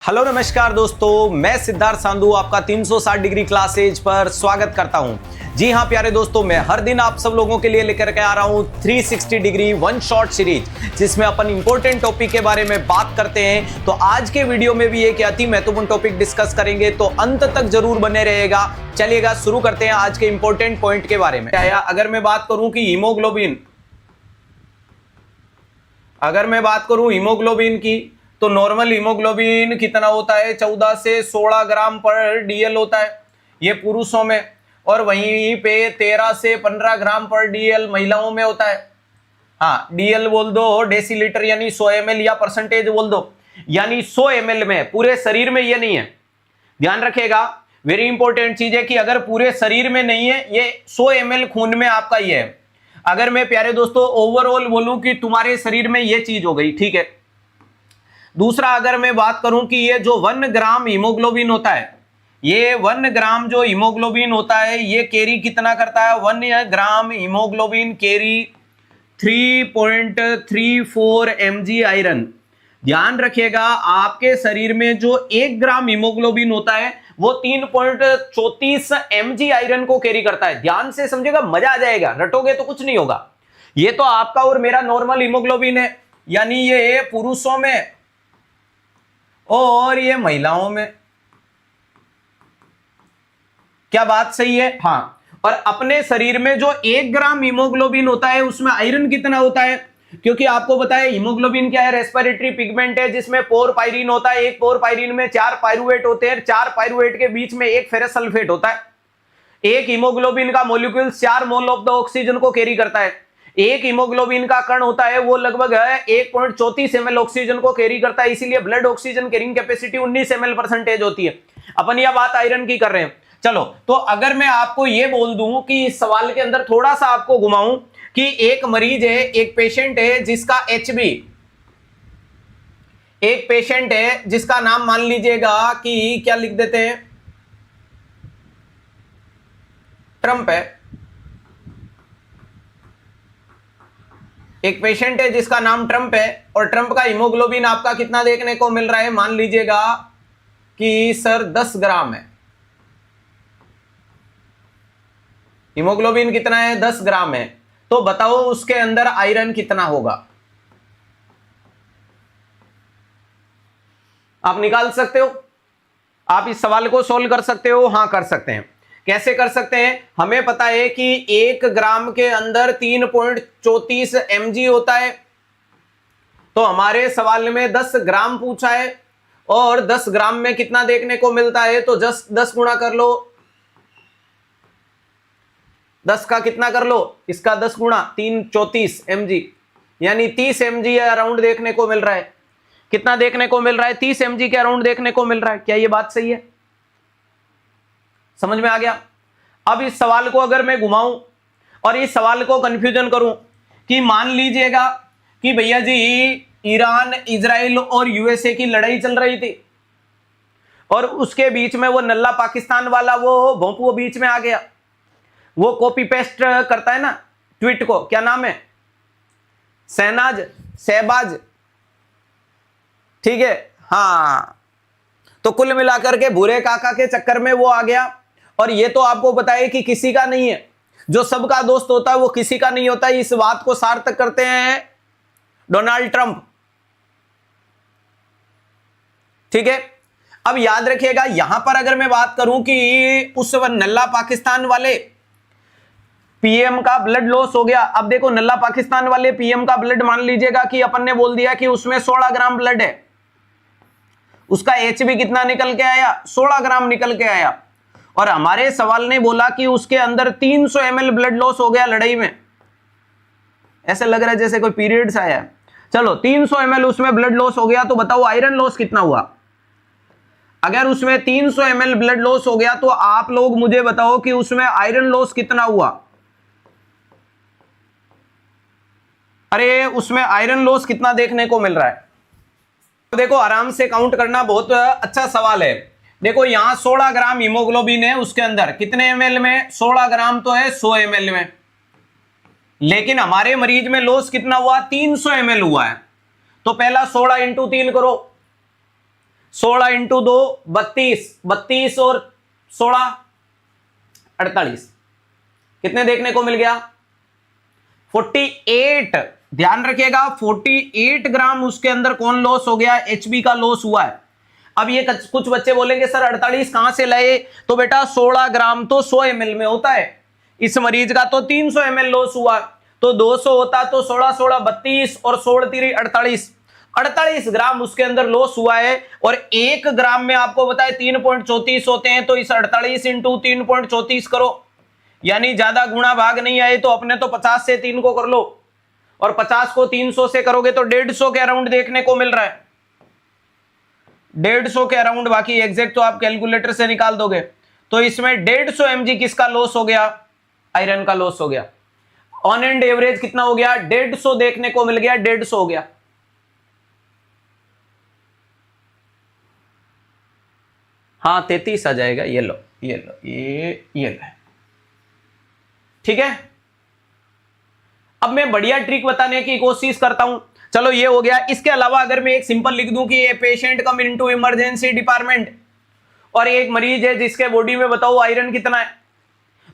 Hello नमस्कार दोस्तों, मैं सिद्धार्थ सांधु आपका 360 डिग्री क्लासेज पर स्वागत करता हूं। जी हां प्यारे दोस्तों, मैं हर दिन आप सब लोगों के लिए लेकर के आ रहा हूं 360 डिग्री वन शॉट सीरीज, जिसमें अपन इंपॉर्टेंट टॉपिक के बारे में बात करते हैं। तो आज के वीडियो में भी एक अति महत्वपूर्ण टॉपिक डिस्कस करेंगे, तो अंत तक जरूर बने रहेगा। चलिएगा शुरू करते हैं आज के इंपॉर्टेंट पॉइंट के बारे में। अगर मैं बात करूं कि हीमोग्लोबिन की, तो नॉर्मल हीमोग्लोबिन कितना होता है? 14 से 16 ग्राम पर डीएल होता है, ये पुरुषों में, और वहीं पे 13 से 15 ग्राम पर डीएल महिलाओं में होता है। हाँ, डीएल बोल दो, डेसीलीटर यानी 100 ml, या परसेंटेज बोल दो, यानी 100 ml में। पूरे शरीर में ये नहीं है, ध्यान रखिएगा। वेरी इंपॉर्टेंट चीज है कि अगर पूरे शरीर में नहीं है, ये 100 ml खून में आपका ये है। अगर मैं प्यारे दोस्तों ओवरऑल बोलूं कि तुम्हारे शरीर में ये चीज हो गई, ठीक है। दूसरा, अगर मैं बात करूं कि ये जो 1 ग्राम हीमोग्लोबिन होता है, ये 1 ग्राम जो हीमोग्लोबिन होता है, ये कैरी कितना करता है? 1 ग्राम हीमोग्लोबिन कैरी 3.34 mg आयरन। ध्यान रखिएगा, आपके शरीर में जो 1 ग्राम हीमोग्लोबिन होता है वो 3.34 mg आयरन को कैरी करता है। ध्यान से समझेगा, मजा आ जाएगा, रटोगे तो कुछ नहीं होगा। ये तो आपका और मेरा नॉर्मल हीमोग्लोबिन है, यानी ये पुरुषों में और ये महिलाओं में। क्या बात सही है? हाँ। और अपने शरीर में जो 1 ग्राम हीमोग्लोबिन होता है उसमें आयरन कितना होता है? क्योंकि आपको बताया हीमोग्लोबिन क्या है? रेस्पिरेटरी पिगमेंट है, जिसमें पोरपाइरिन होता है। एक पोरपाइरिन में 4 पाइरुवेट होते हैं, 4 पाइरुवेट के बीच में एक फेरस सल्फेट होता है। एक हीमोग्लोबिन का molecule 4 mole of the oxygen को कैरी करता है। एक हीमोग्लोबिन का कण होता है, वो लगभग 1.34 ml ऑक्सीजन को कैरी करता है। इसीलिए blood oxygen carrying capacity 19 ml percentage होती है। अपन यह बात आयरन की कर रहे हैं। चलो, तो अगर मैं आपको ये बोल दूं कि इस सवाल के अंदर थोड़ा सा आपको घुमाऊं कि एक मरीज है, एक पेशेंट है जिसका HB, एक पेशेंट है जिसका नाम मान लीजिएगा कि क्या लिख देते हैं, ट्रंप है। एक पेशेंट है जिसका नाम ट्रंप है, और ट्रंप का हीमोग्लोबिन आपका कितना देखने को मिल रहा है? मान लीजिएगा कि सर 10 ग्राम है। हीमोग्लोबिन कितना है? 10 ग्राम है। तो बताओ उसके अंदर आयरन कितना होगा? आप निकाल सकते हो? आप इस सवाल को सोल्व कर सकते हो? हाँ, कर सकते हैं। कैसे कर सकते हैं? हमें पता है कि 1 ग्राम के अंदर 3.34 mg होता है। तो हमारे सवाल में 10 ग्राम पूछा है, और 10 ग्राम में कितना देखने को मिलता है? तो 10 गुणा कर लो, 10 का कितना कर लो, इसका 10 गुणा 3.34 mg, यानी 30 mg अराउंड देखने को मिल रहा है। कितना देखने को मिल रहा है? 30 mg के अराउंड देखने को मिल रहा है। क्या ये बात सही है? समझ में आ गया? अब इस सवाल को अगर मैं घुमाऊं और इस सवाल को कंफ्यूजन करूं कि मान लीजिएगा कि भैया जी ईरान, इजराइल और यूएसए की लड़ाई चल रही थी, और उसके बीच में वो नल्ला पाकिस्तान वाला वो भोंपू बीच में आ गया, वो कॉपी पेस्ट करता है ना ट्वीट को, क्या नाम है? शहबाज, ठीक है। हाँ, तो कुल मिलाकर के भूरे काका के चक्कर में वो आ गया। और ये तो आपको बताइए कि किसी का नहीं है, जो सबका दोस्त होता है वो किसी का नहीं होता। इस बात को सार्थक करते हैं डोनाल्ड ट्रंप, ठीक है। अब याद रखिएगा, यहां पर अगर मैं बात करूं कि उस नल्ला पाकिस्तान वाले पीएम का ब्लड लॉस हो गया। अब देखो, नल्ला पाकिस्तान वाले पीएम का ब्लड मान लीजिएगा कि अपन ने बोल दिया कि उसमें 16 ग्राम ब्लड है, उसका HB कितना निकल के आया? 16 ग्राम निकल के आया। और हमारे सवाल ने बोला कि उसके अंदर 300 ml ब्लड लॉस हो गया लड़ाई में। ऐसे लग रहा है जैसे कोई पीरियड्स आया है। चलो, 300 ml उसमें ब्लड लॉस हो गया, तो बताओ आयरन लॉस कितना हुआ? अगर उसमें 300 ml ब्लड लॉस हो गया, तो आप लोग मुझे बताओ कि उसमें आयरन लॉस कितना हुआ? अरे, उसमें आयरन लॉस कितना देखने को मिल रहा है? देखो, आराम से काउंट करना बहुत अच्छा सवाल है। देखो, यहां 16 ग्राम हीमोग्लोबिन है, उसके अंदर कितने ml में? 16 ग्राम तो है 100 ml में, लेकिन हमारे मरीज में लॉस कितना हुआ? 300 ml हुआ है। तो पहला 16 × 3 करो, 16 इंटू 2 32, 32 और 16 48, कितने देखने को मिल गया? 48। ध्यान रखिएगा 48 ग्राम उसके अंदर कौन लॉस हो गया? एचबी का लॉस हुआ है। अब ये कुछ बच्चे बोलेंगे सर 48 कहां से लाए? तो बेटा 16 ग्राम तो 100 ml में होता है, इस मरीज का तो 300 ml लॉस हुआ, तो 200 होता तो 16 16 32 और 16 3 48, 48 ग्राम उसके अंदर लॉस हुआ है। और 1 ग्राम में आपको बताए 3.34 होते हैं, तो इस 48 इंटू 3.34 करो, यानी ज्यादा गुणा भाग नहीं आए तो अपने तो 50 से 3 को कर लो, और 50 को 300 से करोगे तो 150 के अराउंड देखने को मिल रहा है, 150 के अराउंड। बाकी एग्जैक्ट तो आप कैलकुलेटर से निकाल दोगे। तो इसमें 150 mg किसका लॉस हो गया? आयरन का लॉस हो गया। ऑन एंड एवरेज कितना हो गया? 150 देखने को मिल गया, 150 हो गया। हाँ 33 आ जाएगा। ये लो ये लो ये लो, ठीक है। अब मैं बढ़िया ट्रिक बताने की कोशिश करता हूं। चलो ये हो गया। इसके अलावा अगर मैं एक सिंपल लिख दूं कि ये patient come into emergency department और एक मरीज है जिसके बॉडी में बताओ आयरन कितना है,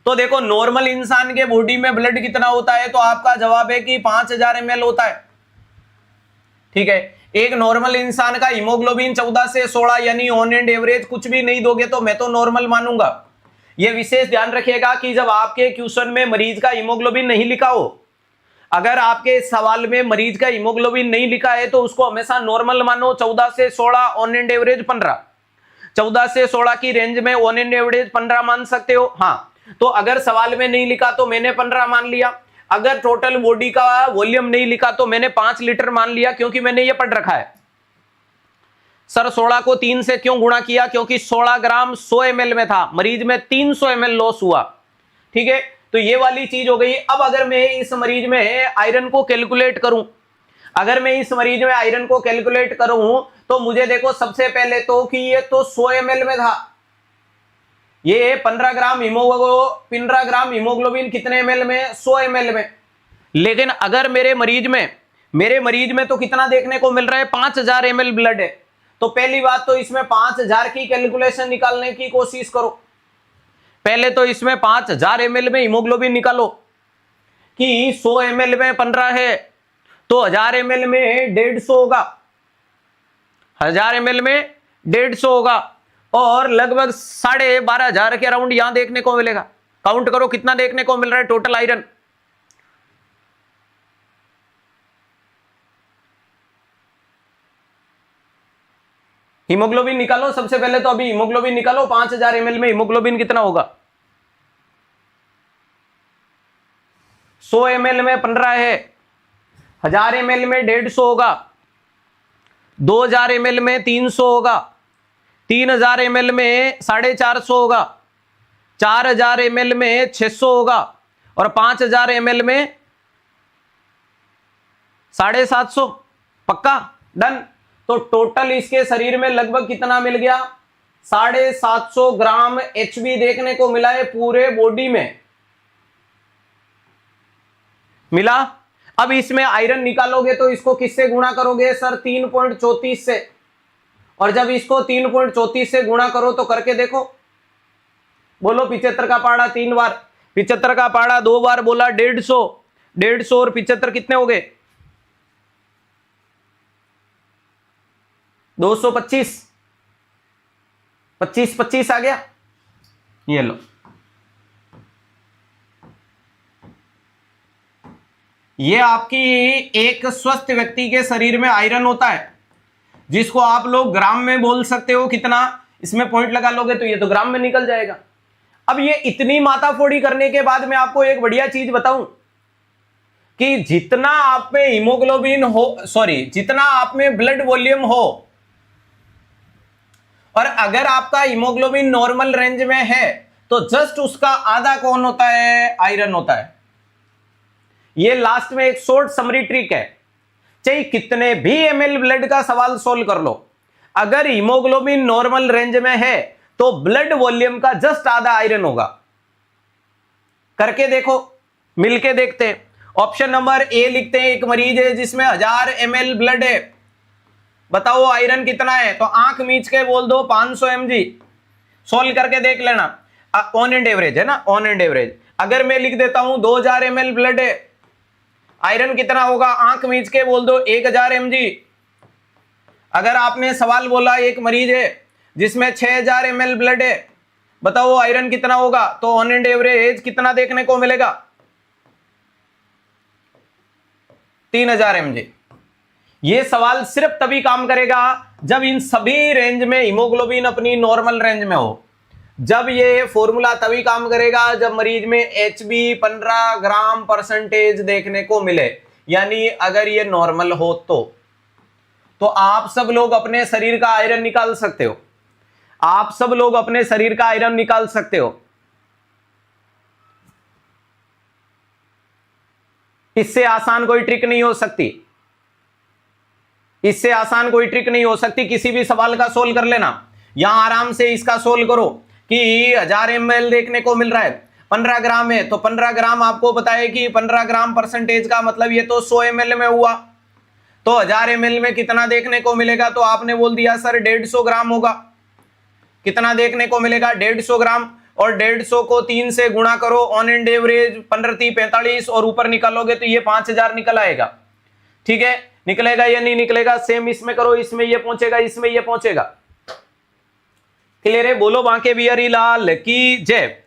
तो देखो नॉर्मल इंसान के बॉडी में ब्लड कितना होता है, तो आपका जवाब है कि 5000 ml होता है, ठीक है। एक नॉर्मल इंसान का हीमोग्लोबिन 14 से 16, यानी ऑन एंड एवरेज कुछ भी नहीं दोगे तो मैं तो नॉर्मल मानूंगा। यह विशेष ध्यान रखिएगा कि जब आपके क्वेश्चन में मरीज का हीमोग्लोबिन नहीं लिखा हो, अगर आपके सवाल में मरीज का हीमोग्लोबिन नहीं लिखा है तो उसको हमेशा नॉर्मल मानो। 14 से 16 ऑन एंड एवरेज 15, 14 से 16 की रेंज में ऑन एंड एवरेज 15 मान सकते हो। हाँ, तो अगर सवाल में नहीं लिखा तो मैंने 15 मान लिया। अगर टोटल बॉडी का वॉल्यूम नहीं लिखा तो मैंने 5 लीटर मान लिया, क्योंकि मैंने ये पढ़ रखा है। सर 16 को 3 से क्यों गुणा किया? क्योंकि 16 ग्राम 100 ml में था, मरीज में 300 ml लॉस हुआ, ठीक है। तो ये वाली चीज हो गई। अब अगर मैं इस मरीज में आयरन को कैलकुलेट करूं, अगर मैं इस मरीज में आयरन को कैलकुलेट करूं तो मुझे देखो सबसे पहले तो कि ये तो 100 ml में था, ये 15 ग्राम हीमोग्लोबिन कितने ml में? 100 ml में। लेकिन अगर मेरे मरीज में तो कितना देखने को मिल रहा है? 5000 ml ब्लड है। तो पहली बात तो इसमें 5000 की कैलकुलेशन निकालने की कोशिश करो। पहले तो इसमें 5000 ml में हीमोग्लोबिन निकालो कि 100 ml में 15 है, तो 1000 ml में 150 होगा, 1000 ml में 150 होगा, और लगभग 12,500 के अराउंड यहां देखने को मिलेगा। काउंट करो कितना देखने को मिल रहा है टोटल आयरन। हीमोग्लोबिन निकालो सबसे पहले तो, अभी हीमोग्लोबिन निकालो। 5000 ml में हीमोग्लोबिन कितना होगा? 100 ml में 15 है, 1000 ml में 150 होगा, 2000 ml में 300 होगा, 3000 ml में 450 होगा, 4000 ml में 600 होगा, और 5000 ml में 750। पक्का? डन। तो टोटल इसके शरीर में लगभग कितना मिल गया? 750 ग्राम एचबी देखने को मिला है पूरे बॉडी में, मिला। अब इसमें आयरन निकालोगे तो इसको किससे गुणा करोगे? सर 3.34 से। और जब इसको 3.34 से गुणा करो तो करके देखो, बोलो 75 का पहाड़ा 3 बार, 75 का पहाड़ा 2 बार बोला 150, 150 और 75 कितने हो गए? 225, 25 आ गया। ये लो, ये आपकी एक स्वस्थ व्यक्ति के शरीर में आयरन होता है, जिसको आप लोग ग्राम में बोल सकते हो कितना, इसमें पॉइंट लगा लोगे तो ये तो ग्राम में निकल जाएगा। अब ये इतनी माथाफोड़ी करने के बाद मैं आपको एक बढ़िया चीज बताऊं कि जितना आप में हीमोग्लोबिन हो, सॉरी, जितना आप में ब्लड वॉल्यूम हो, और अगर आपका हीमोग्लोबिन नॉर्मल रेंज में है तो जस्ट उसका आधा कौन होता है? आयरन होता है। ये लास्ट में एक शॉर्ट समरी ट्रिक है, चाहे कितने भी ml ब्लड का सवाल सोल्व कर लो, अगर हीमोग्लोबिन नॉर्मल रेंज में है तो ब्लड वॉल्यूम का जस्ट आधा आयरन होगा। करके देखो, मिलके देखते हैं। ऑप्शन नंबर ए लिखते हैं, एक मरीज है जिसमें 1000 ml ब्लड है, बताओ आयरन कितना है, तो आंख मीच के बोल दो 500 mg। सोल्व करके देख लेना, ऑन एंड एवरेज है ना, ऑन एंड एवरेज। अगर मैं लिख देता हूं 2000 ml ब्लड है, आयरन कितना होगा, आंख मीच के बोल दो 1000 mg। अगर आपने सवाल बोला एक मरीज है जिसमें 6000 ml ब्लड है, बताओ आयरन कितना होगा, तो ऑन एंड एवरेज कितना देखने को मिलेगा, 3000 mg। ये सवाल सिर्फ तभी काम करेगा जब इन सभी रेंज में हीमोग्लोबिन अपनी नॉर्मल रेंज में हो। जब ये फॉर्मूला तभी काम करेगा जब मरीज में HB 15 ग्राम परसेंटेज देखने को मिले, यानी अगर ये नॉर्मल हो तो आप सब लोग अपने शरीर का आयरन निकाल सकते हो, आप सब लोग अपने शरीर का आयरन निकाल सकते हो। इससे आसान कोई ट्रिक नहीं हो सकती, इससे आसान कोई ट्रिक नहीं हो सकती। किसी भी सवाल का सोल्व कर लेना, यहां आराम से इसका सोल्व करो कि 1000 ml देखने को मिल रहा है, 15 ग्राम है, तो 15 ग्राम आपको बताए कि 15 ग्राम परसेंटेज का मतलब ये तो 100 ml में हुआ, तो 1000 ml में कितना देखने को मिलेगा, तो आपने बोल दिया सर 150 ग्राम होगा। कितना देखने को मिलेगा, 150 ग्राम, और 150 को 3 से गुणा करो, ऑन एंड एवरेज 15 45 और ऊपर निकालोगे तो ये 5000 निकल आएगा। ठीक है, निकलेगा या नहीं निकलेगा, सेम इसमें करो, इसमें ये पहुंचेगा, इसमें ये पहुंचेगा। क्लियर है, बोलो बांके बिहारी लाल की जय।